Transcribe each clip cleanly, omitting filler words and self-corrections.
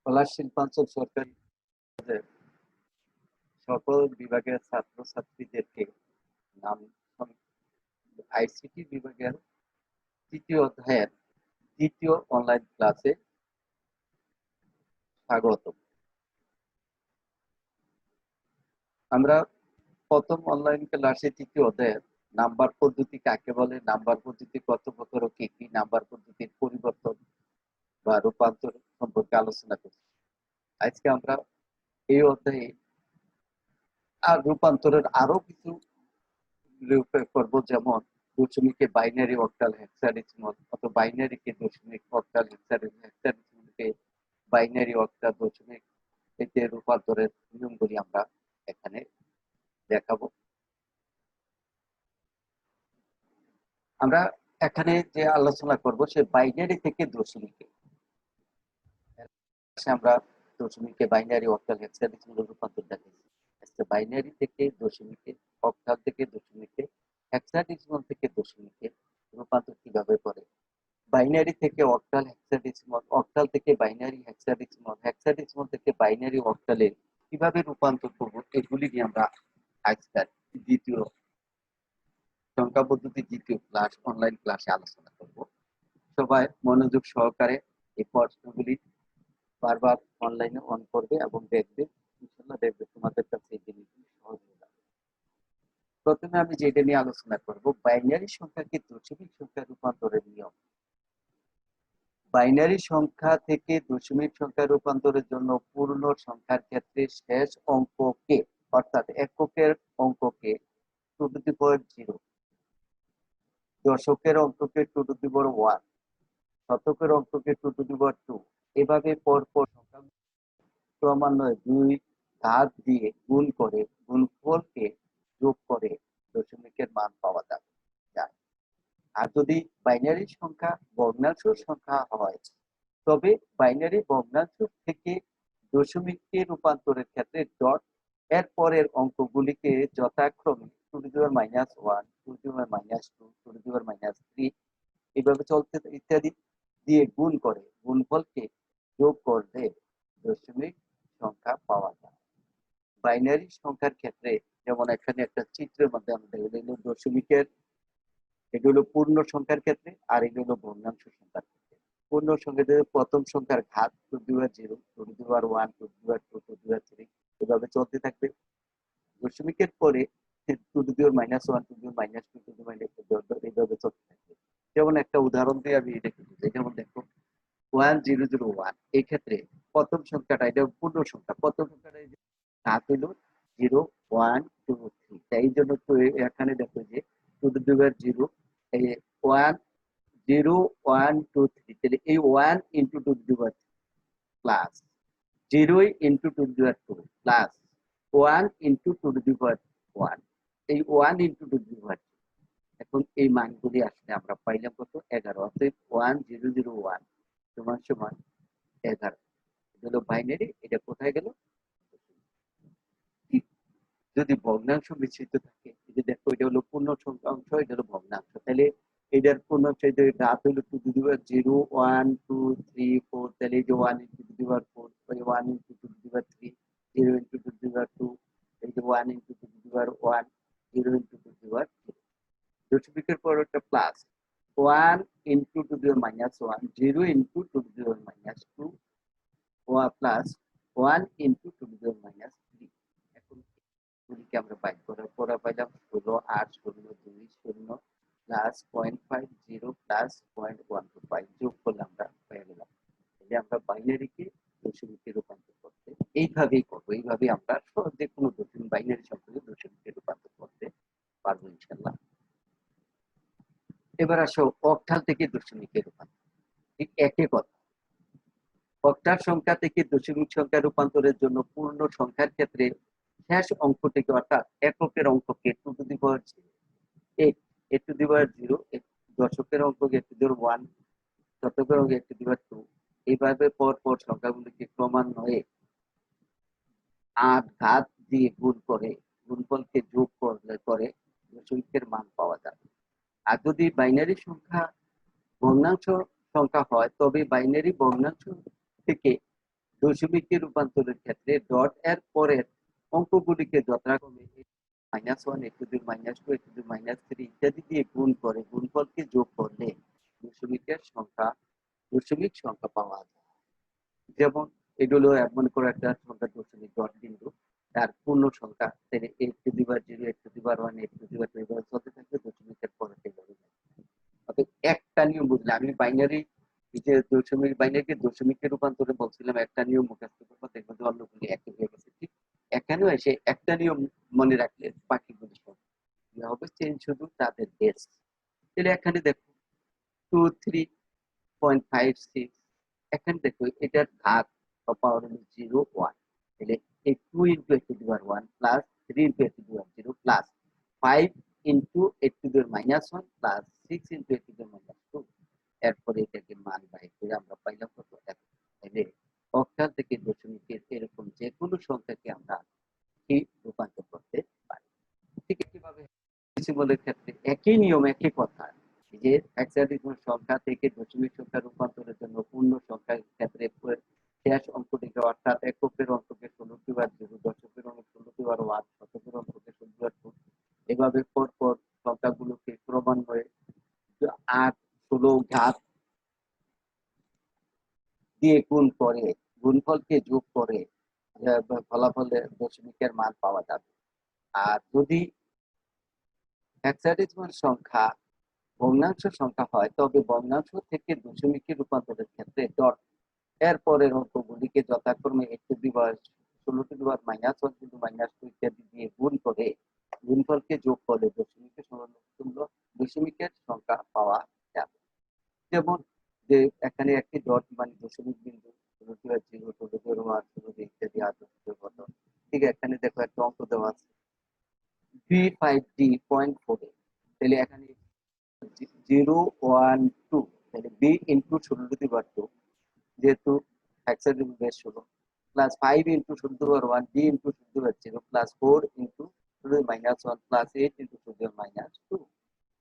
পলাশ শিল্পাঞ্চল সরকারি কলেজের সকল বিভাগের ছাত্রছাত্রীদেরকে নাম আইসিটি বিভাগের তৃতীয় অধ্যায়ের দ্বিতীয় অনলাইন ক্লাসে স্বাগত। আমরা প্রথম অনলাইন ক্লাসে তৃতীয় অধ্যায়ের নাম্বার পদ্ধতি কাকে বলে, নাম্বার পদ্ধতি কত প্রকার ও কি কি, নাম্বার পদ্ধতির পরিবর্তন বা রূপান্তর সম্পর্কে আলোচনা করছি। আজকে আমরা এই অধ্যায়ে আর রূপান্তরের আরো কিছু করব, যেমন দশমিকে বাইনারি অক্টাল হেক্সাডেসিমাল অথবা বাইনারিকে দশমিক অক্টাল হেক্সাডেসিমালকে বাইনারি অক্টাল দশমিক এতে রূপান্তরের নিয়মগুলি আমরা এখানে দেখাবো। আমরা এখানে যে আলোচনা করব সে বাইনারি থেকে দশমিকে, আমরা দশমিকে বাইনারি অক্টাল হেক্সাডেসিমাল রূপান্তর দেখাচ্ছি। বাইনারি থেকে দশমিকে, অক্টাল থেকে দশমিকে, হেক্সাডেসিমাল থেকে দশমিকে রূপান্তর কিভাবে করে, বাইনারি থেকে অক্টাল হেক্সাডেসিমাল, অক্টাল থেকে বাইনারি হেক্সাডেসিমাল, হেক্সাডেসিমাল থেকে বাইনারি অক্টালে কিভাবে রূপান্তর করব, এগুলি নিয়ে আমরা আজকের দ্বিতীয় সংখ্যা পদ্ধতি দ্বিতীয় ক্লাস অনলাইন ক্লাসে আলোচনা করব। সবাই মনোযোগ সহকারে এই প্রশ্নগুলি বারবার অনলাইনে অন করবে এবং দেখবে, ইনশাআল্লাহ দেখবে তোমাদের কাছে এই জিনিসগুলি সহজ হয়ে যাবে। প্রথমে আমি যেটা নিয়ে আলোচনা করব, বাইনারি সংখ্যাকে দশমিক সংখ্যা রূপান্তরের নিয়ম। বাইনারি সংখ্যা থেকে দশমিক সংখ্যা রূপান্তরের জন্য পূর্ণ সংখ্যার ক্ষেত্রে শেষ অঙ্ককে অর্থাৎ এককের অঙ্ককে 2^0, দশকের অঙ্ককে 2^1, শতকের অঙ্ককে 2^2, এভাবে পরপর সংখ্যা ক্রমান্বয়ে 2 ঘাত দিয়ে গুণ করে গুণফলকে যোগ করে দশমিকের মান পাওয়া যায়। আর যদি বাইনারি সংখ্যা ভগ্নাংশ সংখ্যা হয়, তবে বাইনারি ভগ্নাংশ থেকে দশমিকে রূপান্তরের ক্ষেত্রে ডট এর পরের অঙ্কগুলিকে যথাক্রমে 2^-1, 2^-2, 2^-3 এইভাবে চলতে ইত্যাদি দিয়ে গুণ করে গুণফলকে যোগ করলে দশমিক সংখ্যা পাওয়া যায়। বাইনারি সংখ্যার ক্ষেত্রে যেমন এখানে একটা চিত্রের মধ্যে আমরা দেখব, দশমিকের এগুলো পূর্ণ সংখ্যার ক্ষেত্রে আর এগুলো ভগ্নাংশ সংখ্যার ক্ষেত্রে। পূর্ণ সংখ্যা প্রথম সংখ্যার ঘাত 2^0, 2^1, 2^2, 2^3 এভাবে চলতে থাকবে। দশমিকের পরে 2^-1, 2^-2, 2^-3 এইভাবে চলতে থাকবে। যেমন একটা উদাহরণ দিয়ে আমি এটা বুঝাই, যেমন দেখো 1001, এই ক্ষেত্রে প্রথম সংখ্যাটা এটা পূর্ণ সংখ্যা, প্রথম সংখ্যাটা ঘাত হলো 0, 1, 2, 3, তাই জন্য তো এখানে দেখো যে 2^0, 1, 0, 1, 2, 3, তাহলে এই 1 into 2^3 plus 0 into 2^2 plus 1 into 2^1, এই 1 into 2^2। এখন এই মানগুলি আসলে আমরা পাইলাম কত, 11। অর্থাৎ 1001 সমান সমান 11। এটা হলো বাইনারি, এটা কোথায় গেল। যদি ভগ্নাংশ মিশ্রিত থাকে, এই যে দেখো এটা হলো পূর্ণ সংখ্যা অংশ, এটা হলো ভগ্নাংশ, তাহলে এটার পূর্ণাংশ ঘাত হলো 2^0, 1, 2, 3, 4, তাহলে এই যে 1 into 2^4, 1 into 2^3, 0 into 2^2, এই যে 1 into 2^1, 0 into 2^0। দশমিকের পর একটা plus 1 into 2^-1, 0 into 2^-2, plus 1 into 2^-3। এখন গুলিকে আমরা বাইর করার পর পাইলাম 16, 8, 16, 2, 0 প্লাস 0.50 প্লাস 0.125 যোগ করলে আমরা পেয়ে গেলাম। তাহলে আমরা বাইনারিকে দশমিকে রূপান্তর করতে এইভাবেই করবো, এইভাবে আমরা যে কোনো দশমিক বাইনারি সংখ্যাকে দশমিকে রূপান্তর করতে পারবো ইনশাআল্লাহ। এবার আসো অক্টাল থেকে দশমিকে রূপান্তর, ঠিক একই কথা। অক্টাল সংখ্যা থেকে দশমিক সংখ্যা রূপান্তরের জন্য পূর্ণ সংখ্যার ক্ষেত্রে শেষ অঙ্কটিকে অর্থাৎ এককের অঙ্ককে 2^0, দশকের অঙ্ককে 1, শতকের অঙ্ক 2, এইভাবে পরপর সংখ্যাগুলিকে ক্রমান্বয়ে 8 ঘাত দিয়ে গুণ করে গুণফলকে যোগ করলে পরে দশমিকের মান পাওয়া যাবে। আর যদি বাইনারি সংখ্যা ভগ্নাংশ সংখ্যা হয়, তবে বাইনারি ভগ্নাংশ থেকে দশমিকে রূপান্তরের ক্ষেত্রে ডট এর পরের অঙ্কগুলিকে যথাক্রমে -1, -2, -3 ইত্যাদি দিয়ে গুণ করে গুণফলকে যোগ করলে দশমিক সংখ্যা পাওয়া যায়। যেমন এগুলো মনে করো একটা সংখ্যা দশমিক ডট বিন্দু, তার পূর্ণ সংখ্যা তাহলে 8^0, 8^1, 8^2 এভাবে চলতে থাকবে, দশমিকের পরে অর্থাৎ একটা নিয়ম বুঝলে আমি বাইনারি যে দশমিকের রূপান্তরে বলছিলাম একটা নিয়ম মুখস্থ করবো, দেখবো যে অন্যগুলি একই হয়ে গেছে। ঠিক এখানেও এসে একটা নিয়ম মনে রাখলে বাকিগুলি সব হবে চেঞ্জ, শুধু তাদের বেস। তাহলে এখানে দেখো 23.56, এখানে দেখো এটার ঘাত বা পাওয়ার হলো 0, 1, তাহলে এই 2 into x to the power 1 plus 3 into x to the power 0 plus 5 into x to the power -1 plus 6 into x to the power -2, এরপরে এটাকে মান বাইর করে আমরা পাইলাম কত। তাহলে অক্টাল থেকে দশমিকের এরকম যে কোনো সংখ্যাকে আমরা কি রূপান্তর করতে পারি। ঠিক একইভাবে ডেসিমালের ক্ষেত্রে একই নিয়ম, একই কথা, যে হেক্সাডেসিমাল সংখ্যা থেকে দশমিক সংখ্যা রূপান্তরের জন্য পূর্ণ সংখ্যার ক্ষেত্রে শেষ অঙ্কটিকে অর্থাৎ এককের অঙ্ককে 16^0, দশকের অঙ্ক 16^1, শতকের অঙ্ককে 16^2, এভাবে পরপর সংখ্যাগুলোকে ক্রমান্বয়ে 8, 16 ঘাত দিয়ে গুণ করে গুণফলকে যোগ করে ফলাফলে দশমিকের মান পাওয়া যাবে। আর যদি হেক্সাডেসিমাল সংখ্যা ভগ্নাংশ সংখ্যা হয় তবে ভগ্নাংশ থেকে দশমিকে রূপান্তরের ক্ষেত্রে ডট এর পরের অঙ্কগুলিকে যথাক্রমে 8^16, -1, ইত্যাদি দিয়ে গুণ করে গুণফলকে যোগ করে দশমিকের সমতুল্য দশমিকের সংখ্যা পাওয়া যাবে। যেমন যে এখানে একটি ডট মানে দশমিক বিন্দু 0, 1, ইত্যাদি আদর্শের মতো। ঠিক এখানে দেখো একটা অঙ্ক দেওয়া আছে B5D.4, তাহলে এখানে 0, 1, 2, তাহলে B into 16^2, যেহেতু hexadecimal base 16, plus 5 into 16^1, D into 16^0, plus 4 into 10^-1, plus 8 into 10^-2।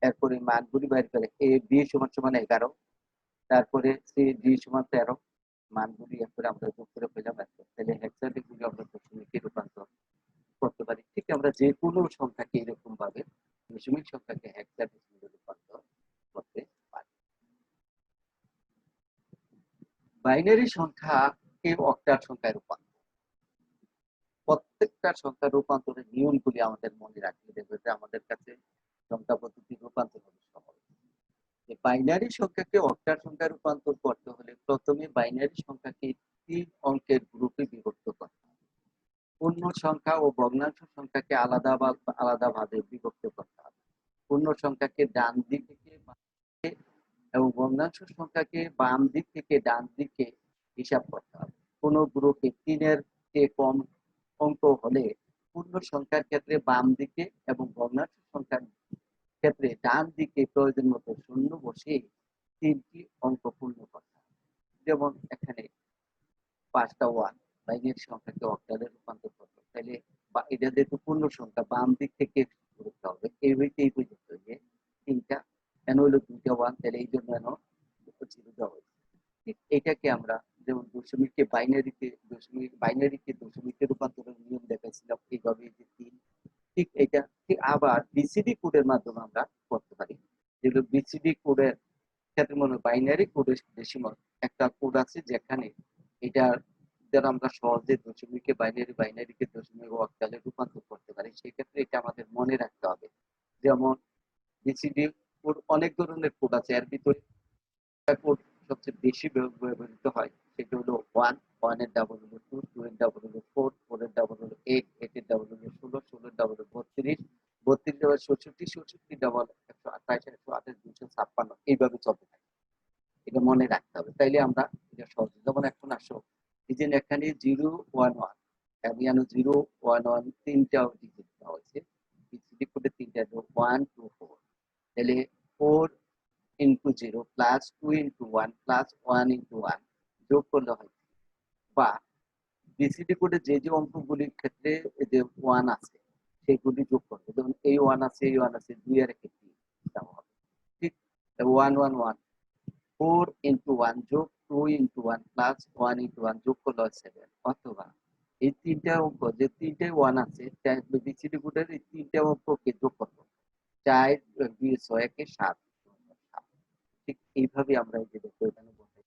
এরপরে মানগুলি বাইর করে A B সমান 11, তারপরে C D সমান 13, মানগুলি এরপরে আমরা যোগ করে পেলাম। তাহলে হেক্সাডেসিমাল আমরা দশমিকে রূপান্তর করতে পারি। ঠিক আমরা যে কোনো সংখ্যাকে এরকম ভাবে দশমিক সংখ্যাকে হেক্সাডেসিমালে রূপান্তর করতে পারি। বাইনারি সংখ্যাকে অক্টাল সংখ্যায় রূপান্তর, প্রত্যেকটা সংখ্যা রূপান্তরের নিয়মগুলি আমাদের মনে রাখতে দেবে যে আমাদের কাছে সংখ্যা পদ্ধতি রূপান্তর হবে সহজ। বাইনারি সংখ্যাকে অক্টাল সংখ্যায় রূপান্তর করতে হলে প্রথমে বাইনারি সংখ্যাকে 3 অঙ্কের গ্রুপে বিভক্ত করতে হবে। পূর্ণ সংখ্যা ও ভগ্নাংশ সংখ্যাকে আলাদাভাবে বিভক্ত করতে হবে। পূর্ণ সংখ্যাকে ডান দিক থেকে এবং ভগ্নাংশ সংখ্যাকে বাম দিক থেকে ডান দিকে হিসাব করতে হবে। কোন গ্রুপে 3 এর চেয়ে কম অঙ্ক হলে পূর্ণ সংখ্যার ক্ষেত্রে বাম দিকে এবং ভগ্নাংশ সংখ্যার ক্ষেত্রে ডান দিকে প্রয়োজন মতো শূন্য বসিয়ে 3টি অঙ্ক পূর্ণ করতে হবে। যেমন এখানে 5টা 1 বাইনারি সংখ্যাকে অক্টালে রূপান্তর করতে হবে, তাহলে এটা যেহেতু পূর্ণ সংখ্যা বাম দিক থেকে করতে হবে, এই পর্যন্ত যে 3টা এন হলো 2টা 1, তাহলে এই জন্য এন 0 দেওয়া হয়েছে। ঠিক এটাকে আমরা যেমন বাইনারিকে দশমিকে রূপান্তরের নিয়ম দেখাইছিলাম এইভাবে যে 3, ঠিক এটা ঠিক আবার বিসিডি কোডের মাধ্যমে আমরা করতে পারি। যেগুলো বিসিডি কোডের ক্ষেত্রে মনে বাইনারি কোডের ডেসিমাল একটা কোড আছে যেখানে এটা দ্বারা আমরা সহজে দশমিকে বাইনারিকে দশমিক ও অক্টালে রূপান্তর করতে পারি। সেক্ষেত্রে এটা আমাদের মনে রাখতে হবে। যেমন বিসিডি কোড অনেক ধরনের কোড আছে, এর ভিতরে কোড সবচেয়ে বেশি ব্যবহৃত হয় সেটা হলো 1, 1 এর ডাবল হলো 2, 2 এর ডাবল হলো 4, 4 এর ডাবল হলো 8, 8 এর ডাবল হলো 16, 16 এর ডাবল হলো 32, 32 ডাবল 66, 66 ডাবল 128, 128, 256, এইভাবে চলতে থাকে। এটা মনে রাখতে হবে, তাইলে আমরা এটা সহজে। যেমন এখন আসো এই যে এখানে 0, 1, 1 এবং 0, 1, 1 তিনটা ডিজিট দেওয়া হয়েছে। বিসিডি কোডে তিনটা 1, 2, 4, তাহলে 4 into 0 plus 2 into 1 plus 1 into 1 যোগ করলে হয়। বা বিসিডি কোডে যে যে অঙ্কগুলির ক্ষেত্রে যে 1 আছে সেগুলি যোগ করবে, যেমন এই 1 আছে, এই 1 আছে, 2 এর ক্ষেত্রে দেওয়া হবে। ঠিক 1, 1, 1, 4 into 1 যোগ 2 2 × 1 প্লাস 1 × 1 যোগ করলে হয় 7, অথবা এই তিনটা অঙ্ক যে তিনটে 1 আছে বিসিডি কোডের এই তিনটা অঙ্ককে যোগ করবো, 4 2 6 কে 7, ঠিক এইভাবে আমরা এই যে দেখো এখানে বসে,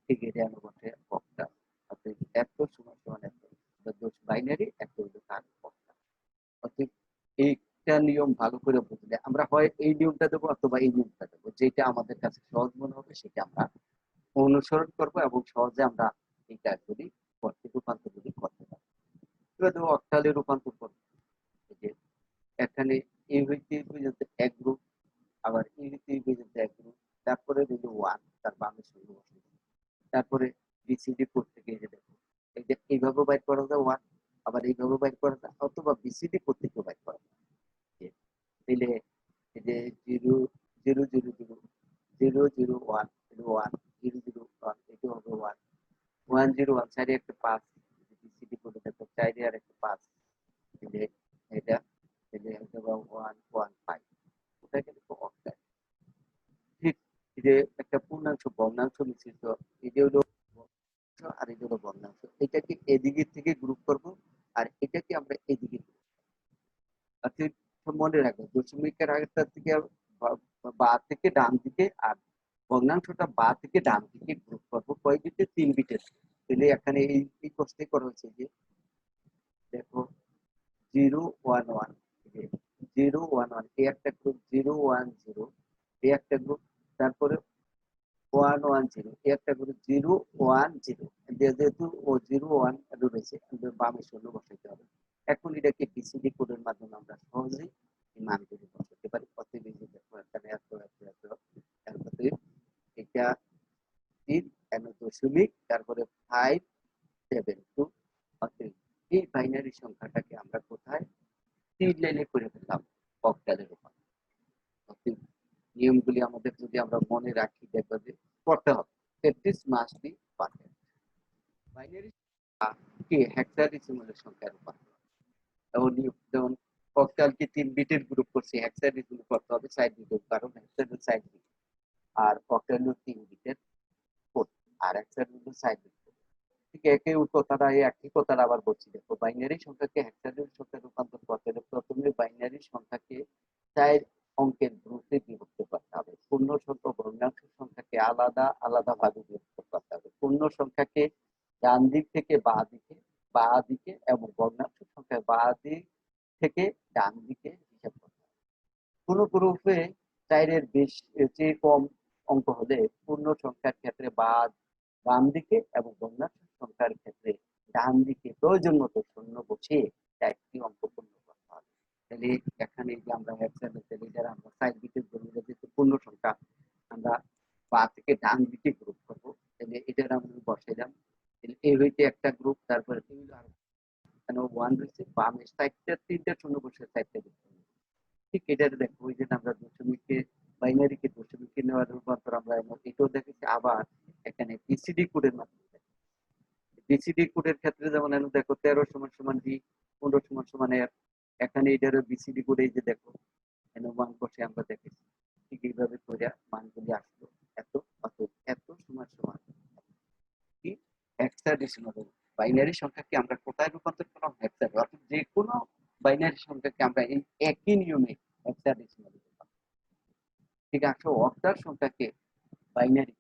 ঠিক এখানে বসে অক্টাল, অর্থাৎ এত সমান সমান এত, দোষ বাইনারি এত হলো তার অক্টাল। অর্থাৎ এইটা নিয়ম ভালো করে বুঝলে আমরা হয় এই নিয়মটা দেবো অথবা এই নিয়মটা দেবো, যেটা আমাদের কাছে সহজ মনে হবে সেটা আমরা অনুসরণ করবো এবং সহজে আমরা এই কাজগুলি করতে রূপান্তরগুলি করতে পারবো। এবার দেবো অক্টালে রূপান্তর করবো, যে এখানে এই হইতে পর্যন্ত এক গ্রুপ, আবার এই হইতে পর্যন্ত এক গ্রুপ, তারপরে দিল 1, তার বামে শূন্য বসে, তারপরে বিসিডি কোড থেকে এই যে দেখো এই যে এইভাবে বাইর করা যায় 1, আবার এইভাবে বাইর করা যায়, অথবা বিসিডি কোড থেকে বাইর করা যায়। দিলে এই যে 0 0 0 0 0 0 1 0 1 0 0 1, এটা হবে 1 1 0 1, সাইডে একটা 5, বিসিডি কোডে দেখো সাইডে আর একটা 5, দিলে এটা দিলে এটা 1 1 5, ওটা কিন্তু অক্টাল। ঠিক যে একটা পূর্ণাংশ ভগ্নাংশ মিশ্রিত, এটা হলো আর এটা হলো ভগ্নাংশ, এটাকে এদিকে থেকে গ্রুপ করব আর এটাকে আমরা এদিকে, অর্থাৎ মনে রাখবে দশমিকের আগেরটা থেকে বা থেকে ডান দিকে, আর ভগ্নাংশটা বা থেকে ডান দিকে গ্রুপ করবো কয় বিটে, 3 বিটের। তাহলে এখানে এই প্রশ্নে করা হয়েছে যে দেখো 0 1 1, 0 1 1 এই একটা গ্রুপ, 0 1 0 এই একটা গ্রুপ, তারপরে 1 1 0 এই একটা গ্রুপ, 0 1 0, যেহেতু ও 0 1 রয়েছে বামে শূন্য বসাইতে হবে। এখন এটাকে বিসিডি কোডের মাধ্যমে আমরা সহজেই এই মানগুলি বসাতে পারি। অতএব এই যে দেখো এখানে এত এত এত, তারপরে এটা 3 এখানে দশমিক, তারপরে 572, অতএব এই বাইনারি সংখ্যাটাকে আমরা কোথায় 3 লাইনে করে ফেললাম অক্টালের উপর। অতএব নিয়মগুলি আমাদের যদি আমরা মনে রাখি দেখবো যে করতে হবে, practice must be perfect. Binary কে হেক্সাডেসিমালের সংখ্যার রূপান্তর, যেমন অক্টালকে 3 বিটের গ্রুপ করছি, হেক্সাডেসিমাল করতে হবে 4 বিটের, কারণ হেক্সাডেসিমাল 4 বিট আর অক্টাল হলো 3 বিটের কোড, আর হেক্সাডেসিমাল 4 বিট। ঠিক একই কথাটা একই কথাটা আবার বলছি, দেখো বাইনারি সংখ্যাকে হেক্সাডেসিমাল সংখ্যায় রূপান্তর করতে হলে প্রথমে বাইনারি সংখ্যাকে 4 অঙ্কের গ্রুপে বিভক্ত করতে হবে। পূর্ণ সংখ্যা ভগ্নাংশ সংখ্যাকে আলাদা আলাদা ভাবে বিভক্ত করতে হবে। পূর্ণ সংখ্যাকে ডান দিক থেকে বা দিকে এবং ভগ্নাংশ সংখ্যা বা দিক থেকে ডান দিকে হিসাব করতে হবে। কোন গ্রুপে 4 এর চেয়ে কম অঙ্ক হলে পূর্ণ সংখ্যার ক্ষেত্রে বাম দিকে এবং ভগ্নাংশ সংখ্যার ক্ষেত্রে ডান দিকে প্রয়োজন মতো শূন্য বসিয়ে 4টি অঙ্ক পূর্ণ করতে হবে। তাহলে এখানে যে আমরা হেক্সাডেসিমাল আমরা 4 বিটের জন্য যেহেতু পূর্ণ সংখ্যা আমরা বা থেকে ডান দিকে গ্রুপ করবো, তাহলে এটার আমরা বসাইলাম, এই হইতে একটা গ্রুপ, তারপরে এখানে 1 রয়েছে, বামে 4টা 3টা শূন্য বসে 4টা গ্রুপ। ঠিক এটা দেখো ওই যে আমরা দশমিককে বাইনারিকে দশমিকে নেওয়ার রূপান্তর আমরা এটাও দেখেছি। আবার এখানে বিসিডি কোডের মাধ্যমে, বিসিডি কোডের ক্ষেত্রে যেমন দেখো 13 সমান সমান বি, 15 সমান সমান এর, এখানে এটারও বিসিডি কোডে যে দেখো এখানে মান বসে আমরা দেখেছি। ঠিক এইভাবে করে মানগুলি আসলো এত, অত এত সমান সমান কি হেক্সাডেসিমাল। বাইনারি সংখ্যাকে আমরা কোথায় রূপান্তর করলাম, হেক্সাডে, অর্থাৎ যে কোনো বাইনারি সংখ্যাকে আমরা এই একই নিয়মে হেক্সাডেসিমালে, ঠিক আছে। অক্টাল সংখ্যাকে বাইনারি,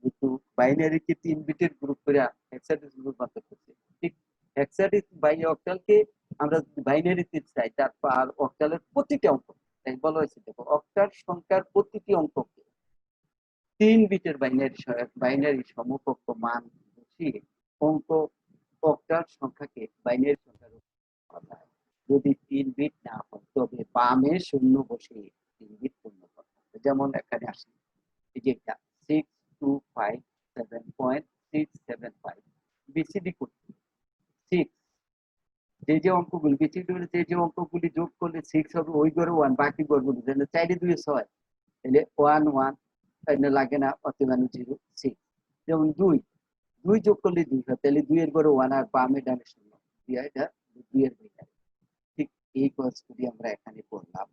কিন্তু বাইনারিকে 3 বিটের গ্রুপ করে হেক্সাডেসিমাল রূপান্তর করছে। ঠিক হেক্সাডেসিমাল বাই অক্টালকে আমরা বাইনারিতে চাই, তারপর অক্টালের প্রতিটি অঙ্ক তাই বলা হয়েছে, দেখো অক্টাল সংখ্যার প্রতিটি অঙ্ককে 3 বিটের বাইনারি সমকক্ষ মান বসিয়ে অঙ্ক অক্টাল সংখ্যাকে বাইনারি সংখ্যার রূপান্তর, যদি 3 বিট না হয় তবে বামে শূন্য বসিয়ে 3 বিট পূর্ণ করতে হবে। যেমন এখানে আসি এই যে এটা 6257.675 বিসিডি করতে 6, যে অঙ্কগুলি বিসিডি যে অঙ্কগুলি যোগ করলে 6 হবে ওই ঘরে 1, বাকি ঘরগুলি যেন 4 2 6, তাহলে 1 1 এখানে লাগে না, অতএব 0 6। যেমন 2 2 যোগ করলে 2 হয়, তাহলে 2 এর ঘরে 1 আর বামে ডানে শূন্য, এটা 2 এর বাইনারি। ঠিক এই কাজগুলি আমরা এখানে করলাম।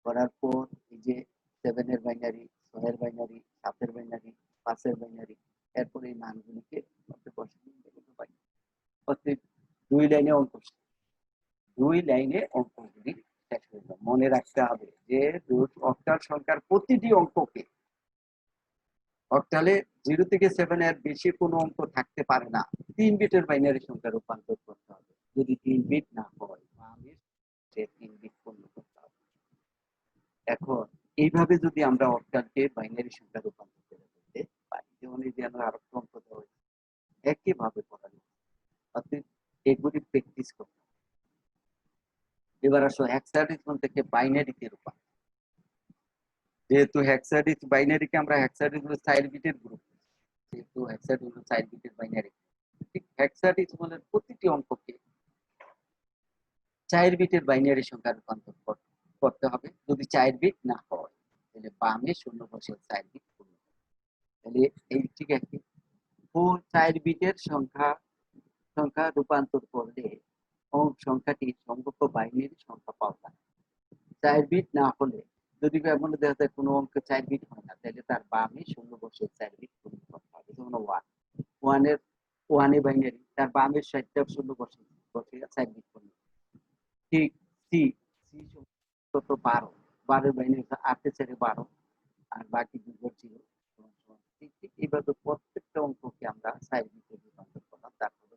করার পর এই যে 7 এর বাইনারি, 6 এর বাইনারি, 7 এর বাইনারি, 5 এর বাইনারি, এরপরে এই মানগুলিকে বসানো পাই। অতএব 2 লাইনে অঙ্ক, 2 লাইনে অঙ্কগুলি শেষ হয়ে যাবে। মনে রাখতে হবে যে অক্টাল সংখ্যার প্রতিটি অঙ্ককে, অক্টালে 0 থেকে 7 এর বেশি কোনো অঙ্ক থাকতে পারে না, 3 বিটের বাইনারি সংখ্যা রূপান্তর করতে হবে। যদি 3 বিট না হয় আমি সে 3 বিট পূর্ণ করতে হবে। এখন এইভাবে যদি আমরা অক্টালকে বাইনারি সংখ্যা রূপান্তর করে করতে পারি, যেমন এই যে আমরা আরো অঙ্ক দেওয়া হয়েছে একইভাবে করানো, অর্থাৎ এগুলি প্র্যাকটিস করতে। এবার আসো হেক্সাডেসিমাল থেকে বাইনারিতে রূপান্তর। যেহেতু বাইনারিকে আমরা হেক্সাডেসিমাল 4 বিটের গ্রুপ, যেহেতু হেক্সাডেসিমাল 4 বিটের বাইনারি, ঠিক হেক্সাডেসিমালের প্রতিটি অঙ্ককে 4 বিটের বাইনারি সংখ্যা রূপান্তর করতে হবে। যদি 4 বিট না হয় তাহলে বামে শূন্য বসে 4 বিট পূর্ণ। তাহলে এই ঠিক আছে, 4 বিটের সংখ্যা রূপান্তর করলে সংখ্যাটি সম্পর্ক বাইনারি সংখ্যা পাওয়া যায়। 4 বিট না হলে, যদি এমন দেখা যায় কোনো অঙ্ক 4 বিট হয় না, তাহলে তার বামে শূন্য বসে 4 বিট পূর্ণ করতে হবে। যেমন 1 এর বাইনারি, তার বামের 60টা শূন্য বসে 4 বিট পূর্ণ। ঠিক সি, কত 12, 12 বাইনারি 8 4 12, আর বাকি 2 ঘর ছিল। ঠিক এইভাবে প্রত্যেকটা অঙ্ককে আমরা 4 বিটে রূপান্তর করলাম, তারপরে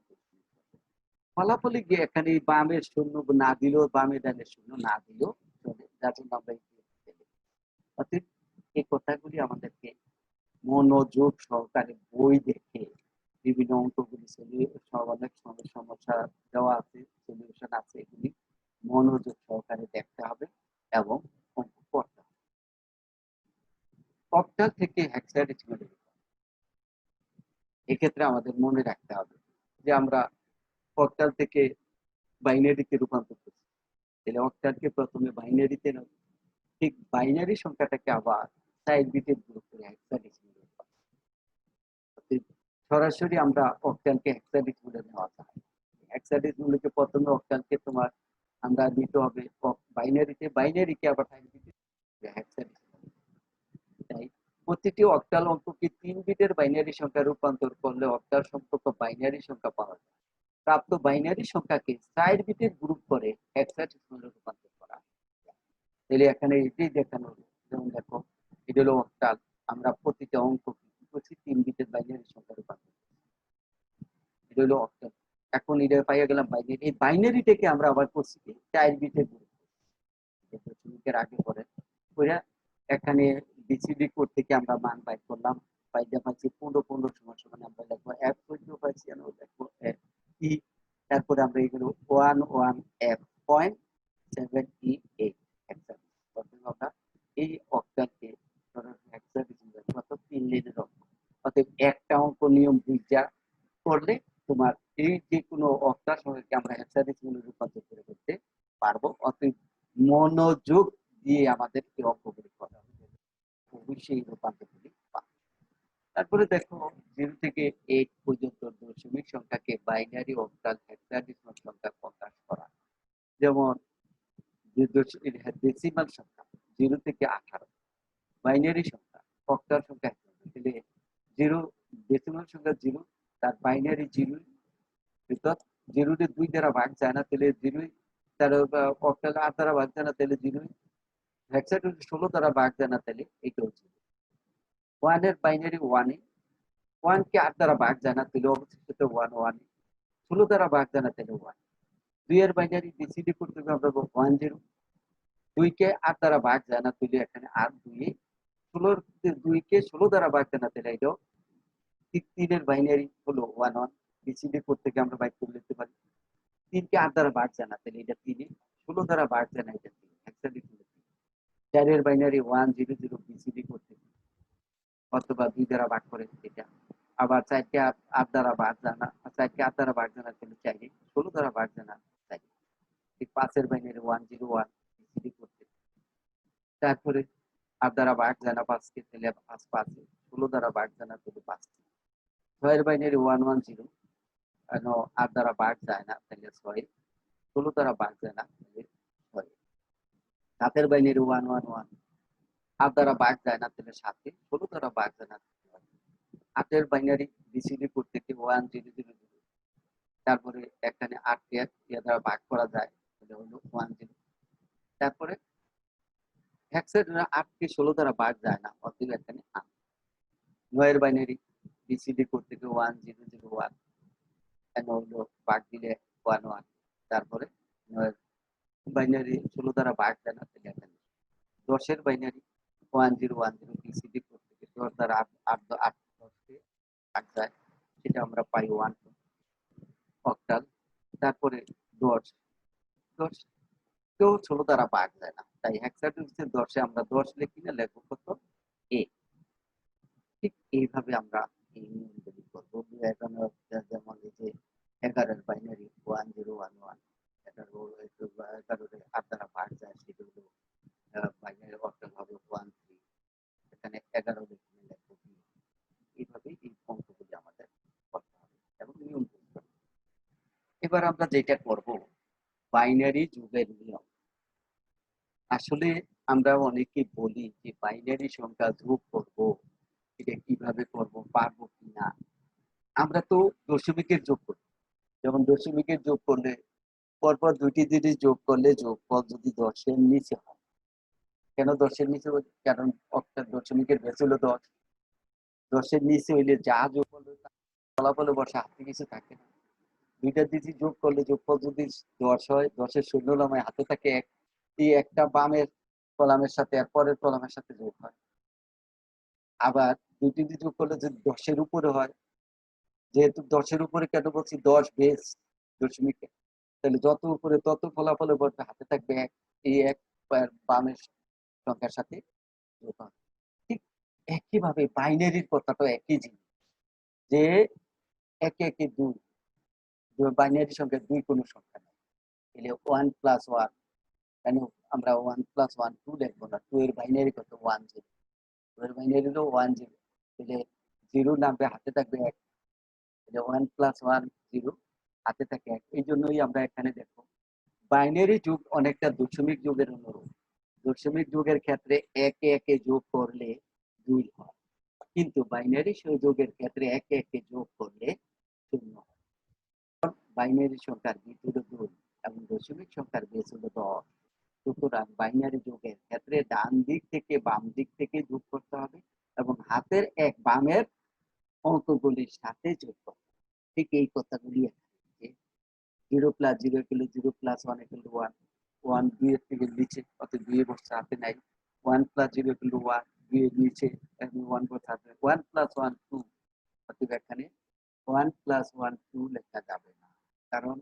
ফলাফলে গিয়ে এখানে বামের শূন্য না দিলেও, বামে ডানের শূন্য না দিলেও চলে, যার জন্য আমরা অর্থাৎ এই কথাগুলি আমাদেরকে মনোযোগ সহকারে বই দেখে বিভিন্ন অঙ্কগুলি অনেক সমস্যা দেওয়া আছে, সলিউশন আছে, এগুলি মনোযোগ সহকারে দেখতে হবে এবং অঙ্ক করতে হবে। অক্টাল থেকে হেক্সাডেসিমাল, এক্ষেত্রে আমাদের মনে রাখতে হবে যে আমরা অক্টাল থেকে বাইনারিতে রূপান্তর করছি, তাহলে অক্টালকে প্রথমে বাইনারিতে, ঠিক বাইনারি সংখ্যাটাকে আবার 4 বিটের গ্রুপ করে হেক্সাডেসিমাল, সরাসরি আমরা অক্টালকে হেক্সাডেসিমালে নেওয়া যায়। হেক্সাডেসিমালকে প্রথমে অক্টালকে তোমার আমরা নিতে হবে বাইনারিকে আবার 4 বিটের হেক্সাডেসিমাল। তাই প্রতিটি অক্টাল অঙ্ককে 3 বিটের বাইনারি সংখ্যা রূপান্তর করলে অক্টাল সম্পর্ক বাইনারি সংখ্যা পাওয়া যায়। প্রাপ্ত বাইনারি সংখ্যাকে 4 বিটের গ্রুপ করে হেক্সাডেসিমালে রূপান্তর করা। তাহলে এখানে এটাই দেখানো, যেমন দেখো এটা হলো অক্টাল, আমরা প্রতিটা অঙ্ক কি করছি 3 বিটের বাইনারি সংখ্যা রূপান্তর, এটা হলো অক্টাল। এখন এটা পাইয়া গেলাম বাইনারি, এই বাইনারিটাকে আমরা আবার করছি 4 বিটের গ্রুপ, আগে পরে এখানে বিসিডি কোড থেকে আমরা মান বাইর করলাম, বাইরে পাচ্ছি 15 সমান সমান, আমরা লিখবো f 14 পাচ্ছি, আমরা লিখবো ই, তারপরে আমরা এগুলো 11f.7e8 আমরা এই অক্টালকে হেক্সাডেসিমাল 3 লাইনের অঙ্ক, অতএব একটা অঙ্ক নিয়ম বুঝা করলে তোমার এই যে কোনো অক্টাল সংখ্যাকে আমরা হেক্সাডেসিমালে রূপান্তর করে করতে পারবো। অতএব মনোযোগ দিয়ে আমাদের এই অঙ্কগুলি করা হবে, অবশ্যই রূপান্তরগুলি পাবো। তারপরে দেখো 0 থেকে 8 পর্যন্ত দশমিক সংখ্যাকে বাইনারি অক্টাল হেক্সাডেসিমাল সংখ্যা প্রকাশ করা, যেমন ডেসিমাল সংখ্যা 0 থেকে 18, বাইনারি সংখ্যা অক্টাল সংখ্যা 0, ডেসিমাল সংখ্যা 0, তার বাইনারি 0, ভিতর 0 তে 2 দ্বারা ভাগ যায় না, তাহলে 0, তার অক্টাল 8 দ্বারা ভাগ যায় না, তাহলে 0, হেক্সাডেসিমাল 16 দ্বারা ভাগ যায় না, তাহলে এটাও 0। 1 এর বাইনারি 1 এ, 1 কে 8 দ্বারা ভাগ যায় না, তাহলে অবশিষ্ট 1 1, 16 দ্বারা ভাগ যায় না, তাহলে 1। 2 এর বাইনারি বিসিডি করতে হবে, আমরা 1 0, 2 কে 8 দ্বারা ভাগ যায় না, তাহলে এখানে 8 2, 2 কে 16 দ্বারা ভাগ যায় না, তাহলে এটাও 3 এর বাইনারি হলো 1 1, বিসিডি করতে গিয়ে আমরা বাইর করে লিখতে পারি। 3 কে 8 দ্বারা ভাগ যায় না, তাহলে এটা 3, 16 দ্বারা ভাগ যায় না, এটা 3, হেক্সাডেসিমাল। 4 এর বাইনারি 1 0 0, বিসিডি করতে অথবা 2 দ্বারা ভাগ করে এটা, আবার 4 কে 8 দ্বারা ভাগ যায় না, 4 কে 8 দ্বারা ভাগ যায় না, তাহলে 4, 16 দ্বারা ভাগ যায় না, 4। ঠিক 5 এর বাইনারি 1 0 1, বিসিডি করতে, তারপরে 8 দ্বারা ভাগ যায় না 5 কে, তাহলে 5 5, 16 দ্বারা ভাগ যায় না, তাহলে 5। 6 এর বাইনারি 1 1 0, 8 দ্বারা ভাগ যায় না, তাহলে 6, 16 দ্বারা ভাগ যায় না, তাহলে 6। 7 এর বাইনারি 1 1 1, 8 দ্বারা ভাগ যায় না, তাহলে 7, 16 দ্বারা ভাগ যায় না, 8 এর বাইনারি বিসিডি করতে কি 1000, তারপরে এখানে 8কে দ্বারা ভাগ করা যায়, এটা হলো 10। তারপরে হেক্সাডেসিমাল 8কে 16 দ্বারা ভাগ যায় না, অতএব এখানে 8। 9 এর বাইনারি বিসিডি করতে কি 1001, এখানে হলো ভাগ দিলে 11। তারপরে 9 এর বাইনারি 16 দ্বারা ভাগ যায় না, তাহলে এখানে 10 এর বাইনারি 1010 বিসিডি করতে কি 10 দ্বারা 8 10কে ভাগ যায়, সেটা আমরা পাই 1 অক্টাল। তারপরে 10 10 কেউ 16 দ্বারা ভাগ যায় না, তাই হেক্সাডেসিমাল 10-এ আমরা 10 লিখি না, লিখব কত? এ। ঠিক এইভাবে আমরা এই নিয়মগুলি করবো। এখানে যেমন এই যে 11 এর বাইনারি 1011, 11 8 দ্বারা ভাগ যায়, সেটা হলো বাইনারি অক্টাল হবে 13। এখানে 11 লিখে লিখবো বি। এইভাবে এই অঙ্কগুলি আমাদের করতে হবে এবং নিয়ম করতে হবে। এবার আমরা যেটা করব, বাইনারি যুগের নিয়ম। আসলে আমরা অনেকে বলি যে বাইনারি সংখ্যা যোগ করব, এটা কিভাবে করব, পারবো কিনা। আমরা তো দশমিকের যোগ করি, যেমন দশমিকের যোগ করলে পরপর দুইটি জিনিস যোগ করলে যোগফল যদি 10-এর নিচে হয়। কেন 10-এর নিচে? কারণ দশমিকের বেস হলো 10। 10-এর নিচে হইলে যা যোগ করলে ফলাফলে বসে, হাতে কিছু থাকে না। দুইটা ডিজিট যোগ করলে যোগফল যদি 10 হয়, 10-এর শূন্য নামায় হাতে থাকে 1, এই একটা বামের কলামের সাথে আর পরের কলামের সাথে যোগ হয়। আবার দুইটি ডিজিট যোগ করলে যদি 10-এর উপরে হয়, যেহেতু 10-এর উপরে কেন বলছি, 10 বেস দশমিকে, তাহলে যত উপরে তত ফলাফলে বলতে হাতে থাকবে 1, এই 1 বামের সংখ্যার সাথে যোগ হয়। ঠিক একইভাবে বাইনারির কথাটা একই জিনিস, যে 1 1 2, বাইনারি সংখ্যা 2 কোনো সংখ্যা নেই, তাহলে 1 + 1, কেন আমরা 1 + 1 2 লিখবো না? 2 এর বাইনারি কত? 1 0। 2 এর বাইনারি হলো 1 0, তাহলে 0 নামবে, হাতে থাকবে 1, তাহলে 1 + 1 0, হাতে থাকে 1। এই জন্যই আমরা এখানে দেখো বাইনারি যুগ অনেকটা দশমিক যুগের অনুরূপ। দশমিক যুগের ক্ষেত্রে 1 1 যোগ করলে 2 হয়, কিন্তু বাইনারি যোগের ক্ষেত্রে 1 1 যোগ করলে 0 হয়। বাইনারি সংখ্যার বিট হলো 2 এবং দশমিক সংখ্যার বেস হলো 10। সুতরাং বাইনারি যোগের ক্ষেত্রে ডান দিক থেকে বাম দিক থেকে যোগ করতে হবে এবং হাতের এক বামের অঙ্কগুলির সাথে যোগ করতে হবে। ঠিক এই কথাগুলি এখানে, 0 + 0 = 0 + 1 = 1, 1 2 এর থেকে নিচে, অর্থাৎ 2 বসছে হাতে নাই। 1 + 0 = 1, 2 এর নিচে, এবং 1 বসছে হাতে। 1 + 1 2, অর্থাৎ এখানে 1 + 1 2 লেখা যাবে না, কারণ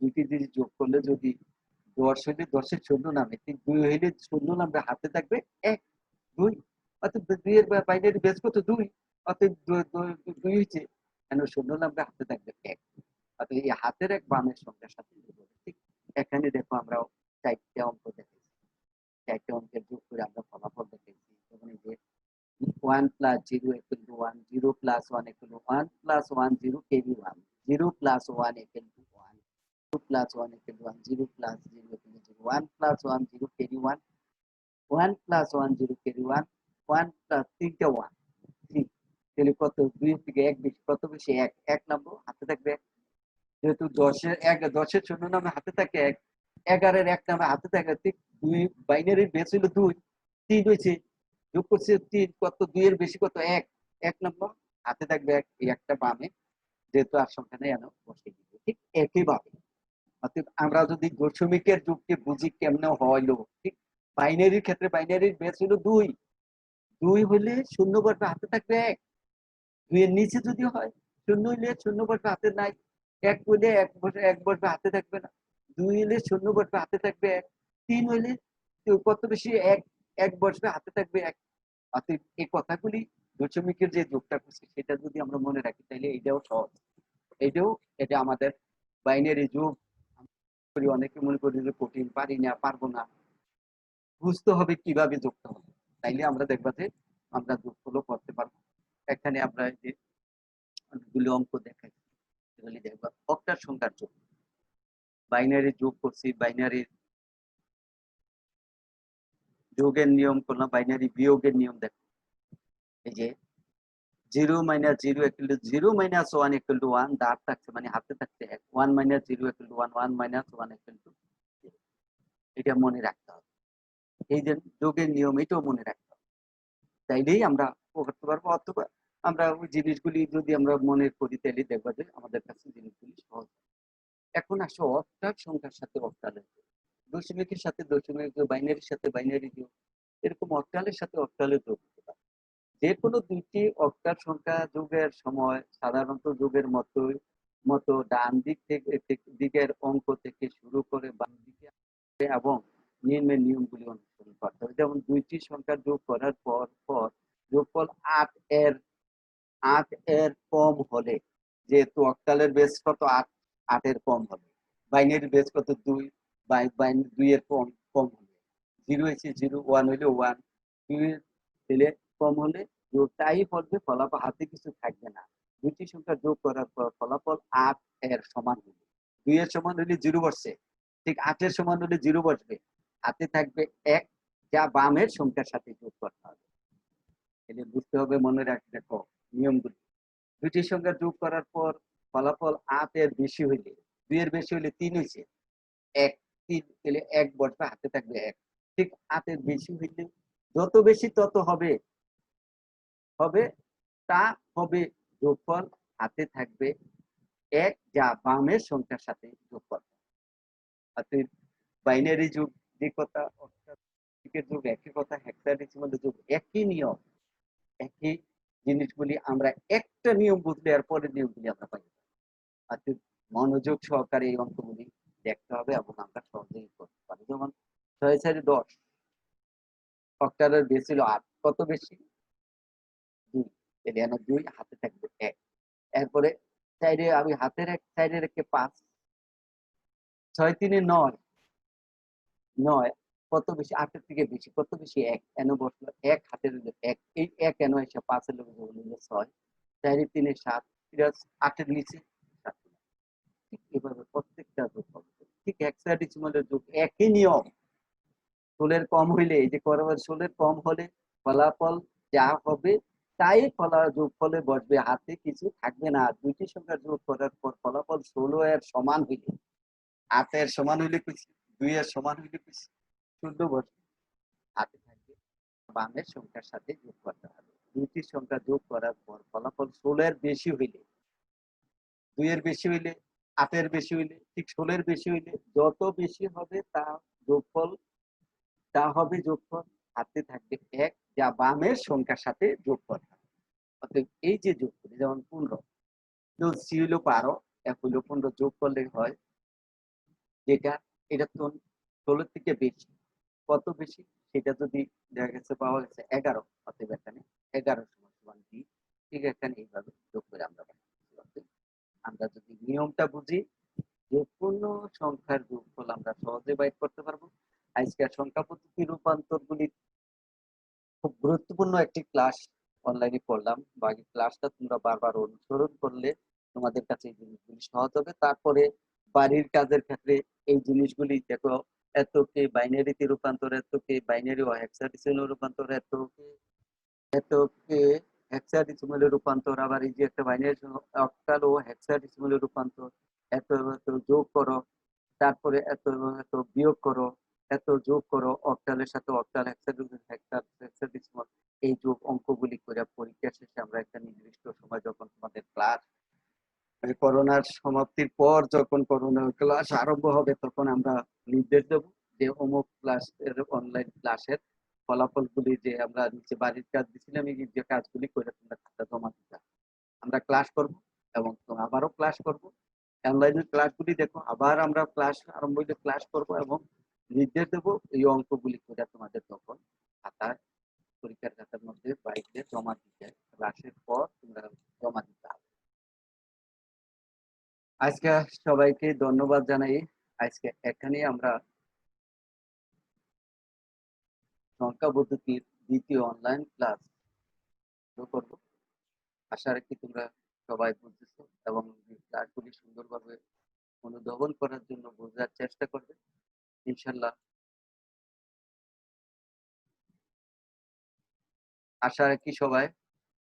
দুইটি জিনিস যোগ করলে যদি 10 হইলে 10-এর শূন্য নামে, ঠিক 2 হইলে শূন্য নামবে, হাতে থাকবে 1 2, অর্থাৎ 2 এর বাইনারি বেস কত? 2, অর্থাৎ 2 হইছে, এখানে শূন্য নামবে, হাতে থাকবে 1, অর্থাৎ এই হাতের এক বামের সংখ্যার সাথে যোগ হবে। ঠিক এখানে দেখো আমরা 4টে অঙ্ক দেখেছি, 4টে অঙ্কের যোগ করে আমরা ফলাফল দেখেছি। যেমন এই যে 1 + 0 = 1, 0 + 1 = 1 + 1 0 carry 1, 0 + 1 = 1, 2 + 1 = 1, 0 + 0 = 0, 1 + 1 0 carry 1, 1 + 1 0 carry 1, 1 + 3টে 1 3, তাহলে কত? 2 থেকে 1 বেশি, কত বেশি? 1, 1 নামবো, হাতে থাকবে 1। যেহেতু 10-এর শূন্য নামে হাতে থাকে 1, 11 এর 1 নামে হাতে থাকে, ঠিক 2 বাইনারির বেস হলো 2, 3 হয়েছে, যোগ করছে 3, কত? 2 এর বেশি কত? 1, 1 নাম্বার, হাতে থাকবে 1, এই একটা বামে, যেহেতু আর সংখ্যা নেই এনে বসিয়ে দিবে। ঠিক একইভাবে অর্থাৎ আমরা যদি দশমিকের যুগকে বুঝি কেমনে হইলো, ঠিক বাইনারির ক্ষেত্রে বাইনারির বেস হলো 2, 2 হলে শূন্য বসবে, হাতে থাকবে 1, 2 এর নিচে যদি হয়, শূন্য হইলে শূন্য বসবে, হাতে নাই। 1 হইলে 1 বসবে, হাতে থাকবে না। 2 হইলে শূন্য বসবে, হাতে থাকবে 1। 3 হইলে কত বেশি? 1, 1 বসবে, হাতে থাকবে 1। অর্থাৎ এই কথাগুলি দশমিকের যে যোগটা করছে, সেটা যদি আমরা মনে রাখি, তাহলে এটাও সহজ। এটা আমাদের বাইনারি যোগ। অনেকে মনে করি যে কঠিন, পারি না, পারবো না। বুঝতে হবে কিভাবে যোগতে হবে, তাইলে আমরা দেখবা যে আমরা যোগগুলো করতে পারবো। এখানে আমরা এই যে অনেকগুলো অঙ্ক দেখাই, এগুলি দেখবা অক্টাল সংখ্যার যোগ। বাইনারি যোগ করছি, বাইনারি যোগের নিয়ম করলাম, বাইনারি বিয়োগের নিয়ম দেখো। এই যে 0 minus 0 equal to 0 minus 1 equal to 1, দাঁড় থাকছে মানে হাতে থাকছে 1, 1 minus 0 equal to 1, 1 minus 1 equal to 0। এটা মনে রাখতে হবে। এই যে যোগের নিয়ম, এটাও মনে রাখতে হবে, তাইলেই আমরা করতে পারবো। অথবা আমরা ওই জিনিসগুলি যদি আমরা মনে করি তাহলে দেখবা যে আমাদের কাছে জিনিসগুলি সহজ। এখন আসো অক্টাল সংখ্যার সাথে অক্টালের যোগ, দশমিকের সাথে দশমিক যোগ, বাইনারির সাথে বাইনারি যোগ, এরকম অক্টালের সাথে অক্টালের যোগ হতে পারে। যে কোনো দুইটি অক্টাল সংখ্যা যোগের সময় সাধারণত যোগের মতো ডান দিক থেকে দিকের অঙ্ক থেকে শুরু করে বাম দিকে এবং নিয়মের নিয়মগুলি অনুসরণ করতে হবে। যেমন দুইটি সংখ্যা যোগ করার পর যোগফল 8 এর কম হলে, যেহেতু অক্টালের বেস কত 8, 8 এর কম হবে, বাইনারি বেস কত 2, 2 এর কম হলে, 0 এসে 0, 1 হইলে 1, 2 এর দিলে কম হলে যোগটাই পড়বে, ফলাফল হাতে কিছু থাকবে না। দুইটি সংখ্যা যোগ করার পর ফলাফল 8 এর সমান হলে, 2 এর সমান হলে 0 বসছে, ঠিক 8 এর সমান হলে 0 বসবে, হাতে থাকবে 1, যা বামের সংখ্যার সাথে যোগ করতে হবে। এটা বুঝতে হবে, মনে রাখতে দেখো নিয়মগুলি। দুইটি সংখ্যা যোগ করার পর ফলাফল 8 এর বেশি হইলে, 2 এর বেশি হইলে 3 হয়েছে, 1, 3 দিলে 1 বসবে, হাতে থাকবে 1, ঠিক 8 এর বেশি হইলে যত বেশি তত হবে তা হবে যোগফল, হাতে থাকবে 1, যা বামের সংখ্যার সাথে যোগ করবে। অর্থাৎ বাইনারি যোগ যে কথা, অক্টালের যোগ একই কথা, হেক্সাডেসিমাল যোগ একই নিয়ম, একই জিনিসগুলি আমরা একটা নিয়ম বুঝলে আর পরের নিয়মগুলি আমরা পাই। অর্থাৎ মনোযোগ সহকারে এই অঙ্কগুলি দেখতে হবে এবং আমরা সহজেই করতে পারি। যেমন 6 4 10, অক্টালের বেস ছিল 8, কত বেশি 2, এখানে 2, হাতে থাকবে 1, এরপরে সাইডে আমি হাতের এক সাইডে রেখে 5, 6 3 9, 9 কত বেশি 8 এর থেকে বেশি, কত বেশি 1, এন বসলো 1, হাতের 1, এই 1 এন এসে 5 এর লগে যোগ হলো 6, 4 3 7, 8 এর নিচে 7। ঠিক এভাবে প্রত্যেকটা যোগ হবে, ঠিক হেক্সাডেসিমালের যোগ একই নিয়ম। 16 কম হইলে, এই যে করবার 16 কম হলে ফলাফল যা হবে তাই যোগফলে বসবে, হাতে কিছু থাকবে না। দুইটি সংখ্যা যোগ করার পর ফলাফল 16 এর সমান হইলে, 8 এর সমান হইলে কিছু, 2 এর সমান হইলে কিছু, 14 বসবে, হাতে থাকবে, বামের সংখ্যার সাথে যোগ করতে হবে। দুইটি সংখ্যা যোগ করার পর ফলাফল 16 এর বেশি হইলে, 2 এর বেশি হইলে, 8 এর বেশি হইলে, ঠিক 16 এর বেশি হইলে, যত বেশি হবে তা যোগফল হবে যোগফল, হাতে থাকবে 1, যা বামের সংখ্যার সাথে যোগ করতে হবে। অর্থাৎ এই যে যোগ করি, যেমন 15, তো সি হইলো 12, 1 হইলো 15, যোগ করলে হয় যেটা, এটা তো 16 থেকে বেশি, কত বেশি সেটা যদি দেখা গেছে পাওয়া গেছে 11, অতএব এখানে 11 সমান সমান b, ঠিক এখানে এইভাবে যোগ করে আমরা পাই। আমরা যদি নিয়মটা বুঝি, যে কোনো সংখ্যার যোগফল আমরা সহজে বাইর করতে পারবো। আজকের সংখ্যা পদ্ধতি রূপান্তরগুলি খুব গুরুত্বপূর্ণ একটি ক্লাস অনলাইনে করলাম, বাকি ক্লাসটা তোমরা বারবার অনুসরণ করলে তোমাদের কাছে এই জিনিসগুলি সহজ হবে। তারপরে বাড়ির কাজের ক্ষেত্রে এই জিনিসগুলি দেখো, এতকে বাইনারিতে রূপান্তর, এতকে বাইনারি ও হেক্সাডেসিমালে রূপান্তর, এতকে হেক্সাডেসিমালে রূপান্তর, আবার এই যে একটা বাইনারি অক্টাল ও হেক্সাডেসিমালে রূপান্তর, এত এত যোগ করো, তারপরে এত এত বিয়োগ করো, এত যোগ করো, অক্টালের সাথে অক্টাল, হেক্সাডেসিমাল, এই যোগ অঙ্কগুলি করে পরীক্ষা শেষে আমরা একটা নির্দিষ্ট সময়, যখন তোমাদের ক্লাস করোনার সমাপ্তির পর যখন করোনার ক্লাস আরম্ভ হবে, তখন আমরা নির্দেশ দেব যে অমুক ক্লাসের অনলাইন ক্লাসের ফলাফলগুলি যে আমরা নিচে বাড়ির কাজ দিচ্ছিলাম, এই যে কাজগুলি করে তোমরা খাতা জমা দিতে, আমরা ক্লাস করব এবং আবারও ক্লাস করব। অনলাইনের ক্লাসগুলি দেখো, আবার আমরা ক্লাস আরম্ভ হইলে ক্লাস করব এবং নির্দেশ দেব এই অঙ্কগুলি করে তোমাদের তখন খাতায়, পরীক্ষার খাতার মধ্যে বাইরে জমা দিতে, ক্লাসের পর তোমরা জমা দিতে হবে। আজকে সবাইকে ধন্যবাদ জানাই। আজকে এখানে আমরা সংখ্যা পদ্ধতির দ্বিতীয় অনলাইন ক্লাস শুরু করব। আশা রাখি তোমরা সবাই বুঝতেছো এবং ক্লাসগুলি সুন্দরভাবে অনুধাবন করার জন্য বোঝার চেষ্টা করবে ইনশাল্লাহ। আশা রাখি সবাই